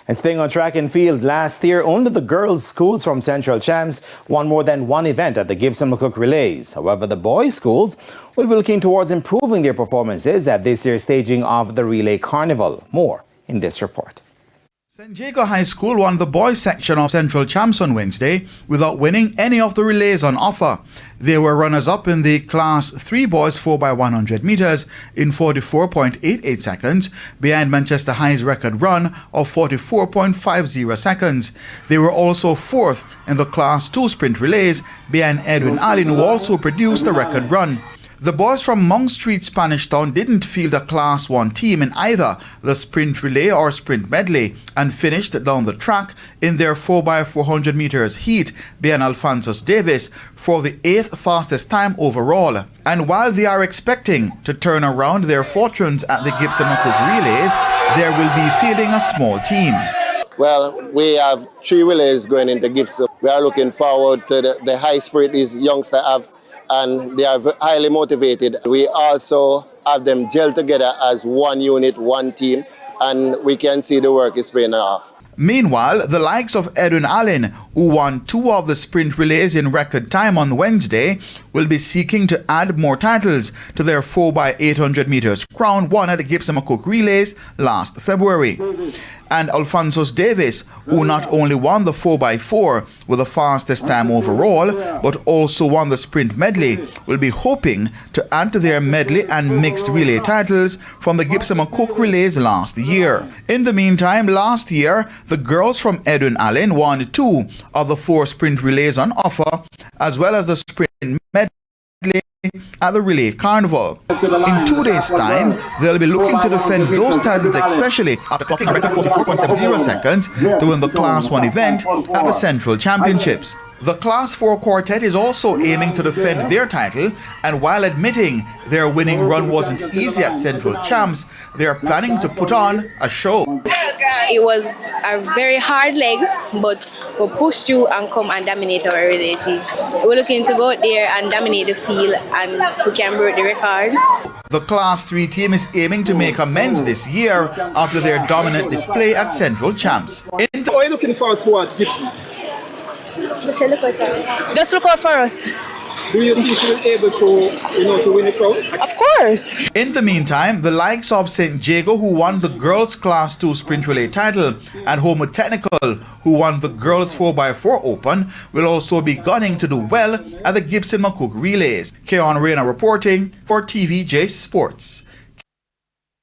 And staying on track and field, last year only the girls' schools from Central Champs won more than one event at the Gibson Mccook Relays. However, the boys' schools will be looking towards improving their performances at this year's staging of the Relay Carnival. More in this report. St. Jago High School won the boys section of Central Champs on Wednesday without winning any of the relays on offer. They were runners-up in the Class 3 boys 4x100 meters in 44.88 seconds, behind Manchester High's record run of 44.50 seconds. They were also fourth in the Class 2 sprint relays, behind Edwin Allen, who also produced a record run. The boys from Mount Street, Spanish Town didn't field a Class 1 team in either the sprint relay or sprint medley and finished down the track in their 4x400 meters heat behind Alphonsus Davis for the 8th fastest time overall. And while they are expecting to turn around their fortunes at the Gibson Mccook Relays, there will be fielding a small team. Well, we have 3 relays going into Gibson. We are looking forward to the high spirit these youngsters have, and they are highly motivated. We also have them gel together as one unit, one team, and we can see the work is paying off. Meanwhile, the likes of Edwin Allen, who won 2 of the sprint relays in record time on Wednesday, will be seeking to add more titles to their 4x800 meters crown won at the Gibson Mccook Relays last February. And Alphonsus Davis, who not only won the 4x4 with the fastest time overall, but also won the sprint medley, will be hoping to add to their medley and mixed relay titles from the Gibson Mccook Relays last year. In the meantime, last year, the girls from Edwin Allen won 2 of the 4 sprint relays on offer, as well as the sprint medley at the Relay Carnival. In 2 days' time, they'll be looking to defend those titles, especially after clocking a record 44.70 seconds to win the Class 1 event at the Central Championships. The Class 4 quartet is also aiming to defend their title, and while admitting their winning run wasn't easy at Central Champs, they are planning to put on a show. It was a very hard leg, but we pushed through and come and dominate our relay team. We're looking to go out there and dominate the field, and we can break the record. The Class 3 team is aiming to make amends this year after their dominant display at Central Champs. What are you looking forward towards Gibson? Just look out for us. Just look out for us. Do you think you'll be able to win the crown? Of course. In the meantime, the likes of St. Jago, who won the girls' Class 2 sprint relay title, and Homer Technical, who won the girls' 4x4 open, will also be gunning to do well at the Gibson Mccook Relays. Keon Reyna reporting for TVJ Sports.